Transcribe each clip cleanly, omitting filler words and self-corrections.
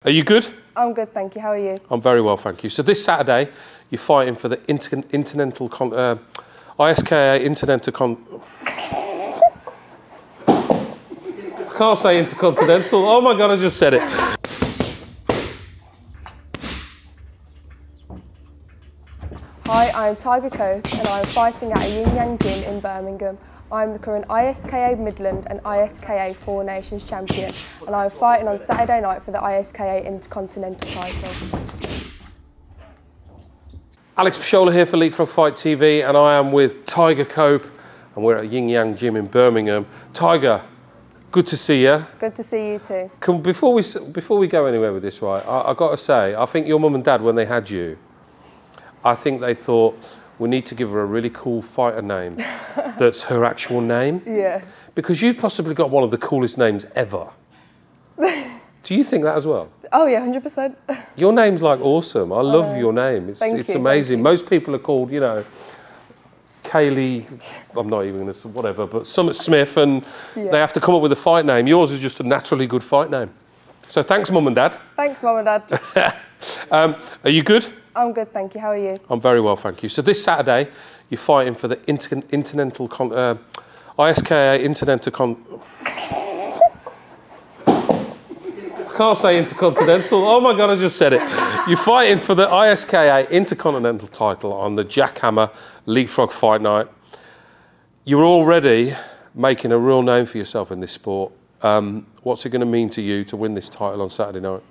Are you good? I'm good, thank you. How are you? I'm very well, thank you. So this Saturday, you're fighting for the ISKA Intercontinental I can't say Intercontinental. Oh my God, I just said it. Hi, I'm Tiger Cope and I'm fighting at a Yin Yang Gym in Birmingham. I'm the current ISKA Midland and ISKA Four Nations champion and I'm fighting on Saturday night for the ISKA Intercontinental Title. Alex Pashola here for LeapFrog Fight TV and I am with Tiger Cope and we're at Yin Yang Gym in Birmingham. Tiger, good to see you. Good to see you too. Before we go anywhere with this, right, I've got to say, I think your mum and dad, when they had you, I think they thought, we need to give her a really cool fighter name that's her actual name. Yeah. Because you've possibly got one of the coolest names ever. Do you think that as well? Oh yeah, 100%. Your name's like awesome. I love your name. It's amazing. Most people are called, you know, Kaylee, I'm not even going to, whatever, but Summit Smith, and they have to come up with a fight name. Yours is just a naturally good fight name. So thanks, Mum and Dad. Thanks, Mum and Dad. Are you good? I'm good, thank you. How are you? I'm very well, thank you. So this Saturday, you're fighting for the ISKA Intercontinental I can't say Intercontinental. Oh my God, I just said it. You're fighting for the ISKA Intercontinental title on the Jackhammer LeapFrog Fight Night. You're already making a real name for yourself in this sport. What's it going to mean to you to win this title on Saturday night?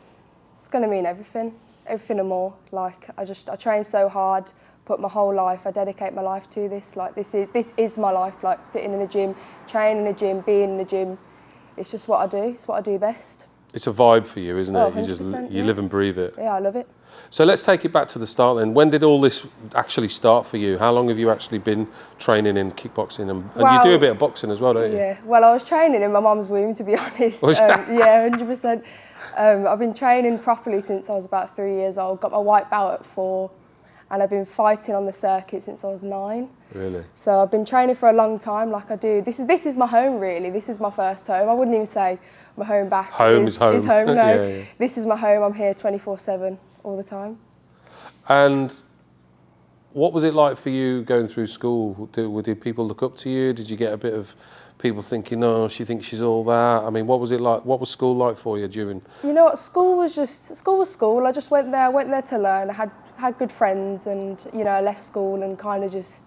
It's going to mean everything and more. Like I train so hard, put my whole life, I dedicate my life to this. Like this is my life. Like sitting in a gym, training in a gym, being in a gym. It's just what I do. It's what I do best. It's a vibe for you, isn't it? Oh, 100%, you live and breathe it. Yeah, I love it. So let's take it back to the start then. When did all this actually start for you? How long have you actually been training in kickboxing? And you do a bit of boxing as well, don't you? Yeah, well, I was training in my mum's womb, to be honest. Yeah, 100%. I've been training properly since I was about 3 years old. Got my white belt at 4, and I've been fighting on the circuit since I was 9. Really? So I've been training for a long time, like I do. This is my home, really. This is my first home. I wouldn't even say my home back. Home is home. No, yeah. This is my home. I'm here 24/7 all the time. And what was it like for you going through school? Did people look up to you? Did you get a bit of people thinking, oh, she thinks she's all that? I mean, what was it like? What was school like for you during? You know what? School was school. I just went there. I went there to learn. I had good friends, and you know, I left school and kind of just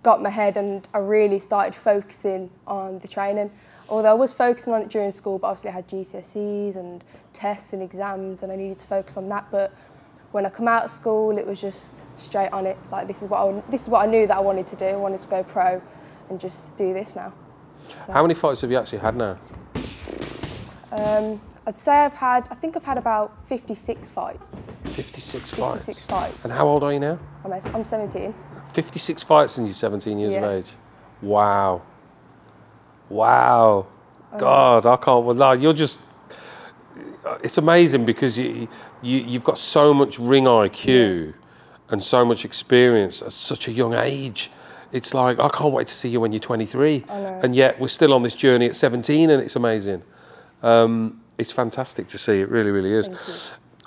got my head, and I really started focusing on the training. Although I was focusing on it during school, but obviously I had GCSEs and tests and exams, and I needed to focus on that. But when I come out of school, it was just straight on it. Like this is what I knew that I wanted to do. I wanted to go pro, and just do this now. So, how many fights have you actually had now? I'd say I think I've had about 56 fights. 56 fights? 56 fights. And how old are you now? I'm 17. 56 fights and you're 17 years of age? Wow. Wow. God, I can't, well, you're just, it's amazing because you've got so much ring IQ and so much experience at such a young age. It's like, I can't wait to see you when you're 23. I know. And yet we're still on this journey at 17 and it's amazing. It's fantastic to see, it really, really is. Thank you.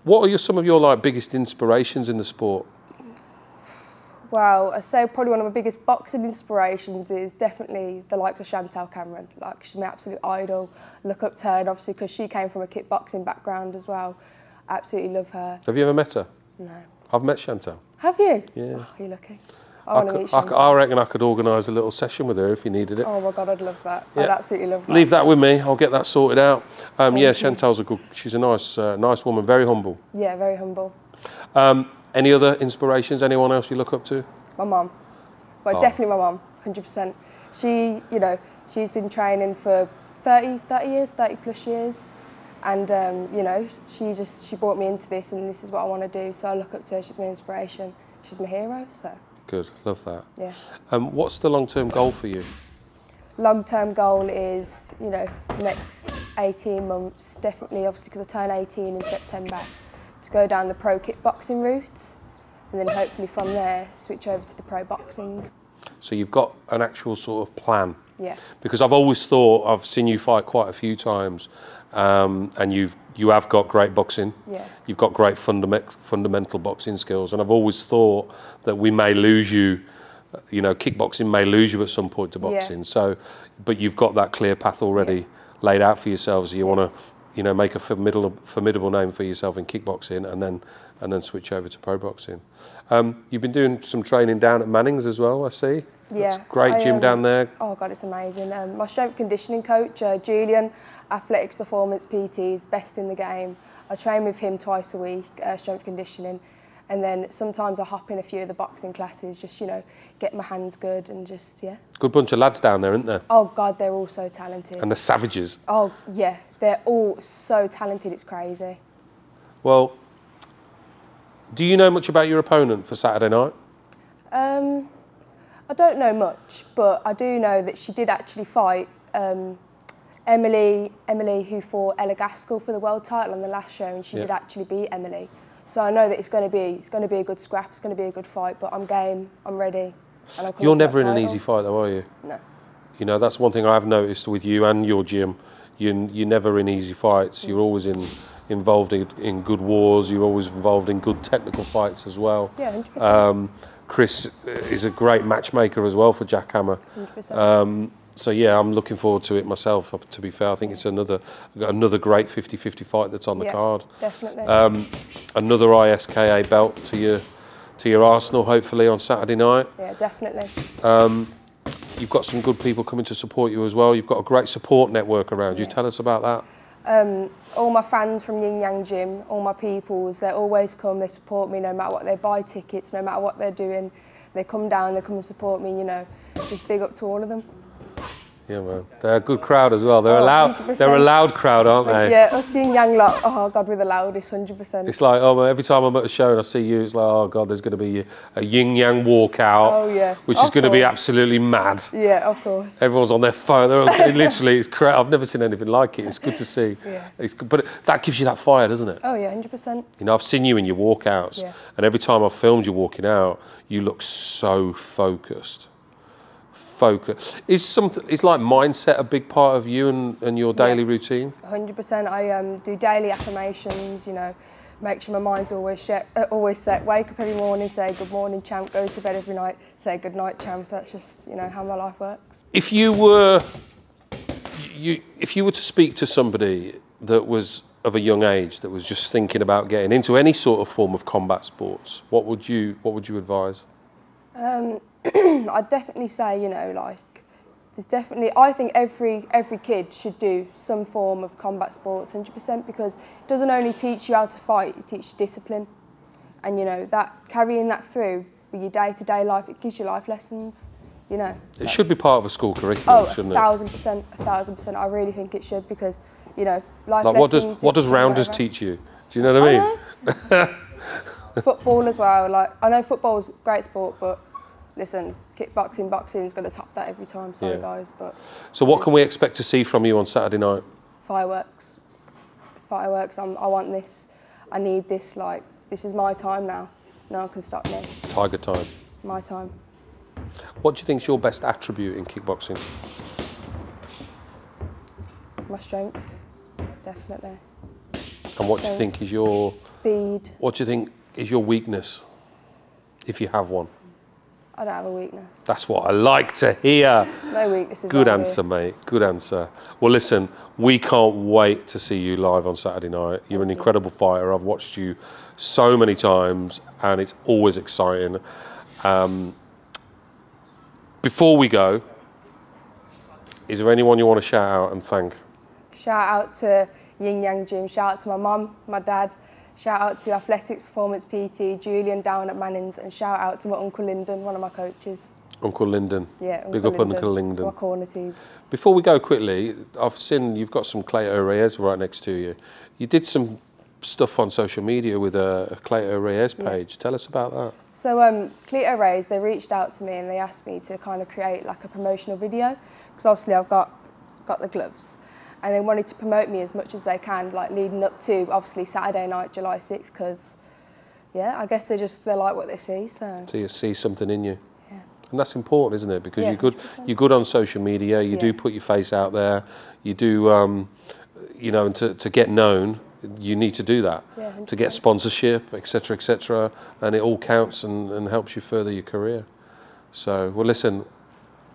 What are some of your biggest inspirations in the sport? Well, I'd say probably one of my biggest boxing inspirations is definitely the likes of Chantel Cameron. Like, she's my absolute idol. Look up to her, and obviously because she came from a kickboxing background as well. Absolutely love her. Have you ever met her? No. I've met Chantel. Have you? Yeah. Oh, you're lucky. I want to meet Chantel. I reckon I could organise a little session with her if you needed it. Oh my God, I'd love that. Yeah. I'd absolutely love that. Leave that with me. I'll get that sorted out. Yeah, Chantel's she's a nice woman, very humble. Yeah, very humble. Any other inspirations? Anyone else you look up to? My mum. Well, definitely my mum, 100%. She, you know, she's been training for 30 plus years. And, you know, she brought me into this, and this is what I want to do. So I look up to her. She's my inspiration. She's my hero, so. Good, love that. Yeah. What's the long-term goal for you? Long-term goal is, you know, next 18 months, definitely, obviously, because I turn 18 in September, to go down the pro kickboxing route, and then hopefully from there switch over to the pro boxing. So you've got an actual sort of plan? Yeah. Because I've always thought, I've seen you fight quite a few times, and you have got great boxing. Yeah. You've got great fundamental boxing skills, and I've always thought that we may lose you. You know, kickboxing may lose you at some point to boxing. Yeah. So, but you've got that clear path already laid out for yourselves. You want to, you know, make a formidable name for yourself in kickboxing, and then switch over to pro boxing. You've been doing some training down at Manning's as well, I see. Yeah. It's great gym down there. Oh God, it's amazing. My strength conditioning coach, Julian, athletics performance PT, is best in the game. I train with him twice a week, strength conditioning. And then sometimes I hop in a few of the boxing classes, just, you know, get my hands good and just, yeah. Good bunch of lads down there, isn't there? Oh God, they're all so talented. And the savages. Oh yeah, they're all so talented, it's crazy. Well, do you know much about your opponent for Saturday night? I don't know much, but I do know that she did actually fight Emily, who fought Ella Gaskell for the world title on the last show, and she did actually beat Emily. So I know that it's going to be a good scrap. It's going to be a good fight. But I'm game. I'm ready. And I'm You're never in an easy fight, though, are you? No. You know, that's one thing I've noticed with you and your gym. You're never in easy fights. You're always involved in good wars. You're always involved in good technical fights as well. Yeah, 100%. Chris is a great matchmaker as well for Jack Hammer. 100%. So yeah, I'm looking forward to it myself. To be fair, I think it's another great 50-50 fight that's on the card. Definitely. Another ISKA belt to your arsenal, hopefully on Saturday night. Yeah, definitely. You've got some good people coming to support you as well. You've got a great support network around you. Tell us about that. All my fans from Yin Yang Gym, all my peoples, they always come. They support me no matter what. They buy tickets, no matter what they're doing. They come down. They come and support me. You know, just big up to all of them. Yeah, man. They're a good crowd as well. They're 100%. They're a loud crowd, aren't they? Yeah, us Yin Yang lot. Oh God, we're the loudest, 100%. It's like, oh, every time I'm at a show and I see you, it's like, oh God, there's going to be a Yin Yang walkout. Oh yeah. Which is going to be absolutely mad. Yeah, of course. Everyone's on their phone. They're literally, it's crazy. I've never seen anything like it. It's good to see. Yeah. But that gives you that fire, doesn't it? Oh yeah, 100%. You know, I've seen you in your walkouts, and every time I've filmed you walking out, you look so focused. Is like mindset a big part of you and your daily routine? 100%. I do daily affirmations, you know, make sure my mind's always set. Wake up every morning, say good morning, champ. Go to bed every night, say good night, champ. That's just, you know, how my life works. If you were to speak to somebody that was of a young age, that was just thinking about getting into any sort of form of combat sports, what would you advise? I'd definitely say, you know, like, there's definitely, I think every kid should do some form of combat sports, 100%, because it doesn't only teach you how to fight, it teaches discipline. And, you know, that carrying that through with your day-to-day life, it gives you life lessons, you know. It should be part of a school curriculum, shouldn't it? 1,000%, 1,000%. I really think it should, because, you know, life lessons... What does rounders teach you? Do you know what I mean? Football as well. Like, I know football's a great sport, but listen, kickboxing, boxing is going to top that every time. Sorry, guys, but. So what can we expect to see from you on Saturday night? Fireworks. I want this. I need this. Like, this is my time now. No one can stop me. Tiger time. My time. What do you think is your best attribute in kickboxing? My strength, definitely. And what do you think is your... Speed. What do you think is your weakness, if you have one? I don't have a weakness. That's what I like to hear. No weaknesses. Good answer, mate. Good answer. Well, listen, we can't wait to see you live on Saturday night. You're an incredible fighter. I've watched you so many times, and it's always exciting. Before we go, is there anyone you want to shout out and thank? Shout out to Yin Yang Gym. Shout out to my mum, my dad. Shout out to Athletics Performance PT, Julian down at Manning's, and shout out to my Uncle Lyndon, one of my coaches. Uncle Lyndon. Yeah, Uncle Big up Lyndon, Uncle Lyndon. my corner team. Before we go quickly, I've seen you've got some Cleito Reyes right next to you. You did some stuff on social media with a Cleito Reyes page. Tell us about that. So Cleito Reyes, they reached out to me and they asked me to kind of create like a promotional video, because obviously I've got the gloves. And they wanted to promote me as much as they can, like leading up to obviously Saturday night, July 6th, because yeah, I guess they like what they see. So you see something in you. Yeah. And that's important, isn't it? Because you're good on social media. You do put your face out there. You do, you know, and to get known, you need to do that. Yeah, to get 100%. sponsorship, etc., and it all counts and helps you further your career. So, well, listen,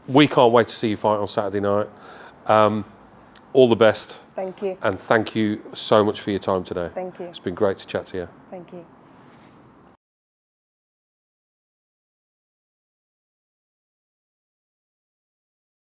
we can't wait to see you fight on Saturday night. All the best. Thank you. And thank you so much for your time today. Thank you. It's been great to chat to you. Thank you.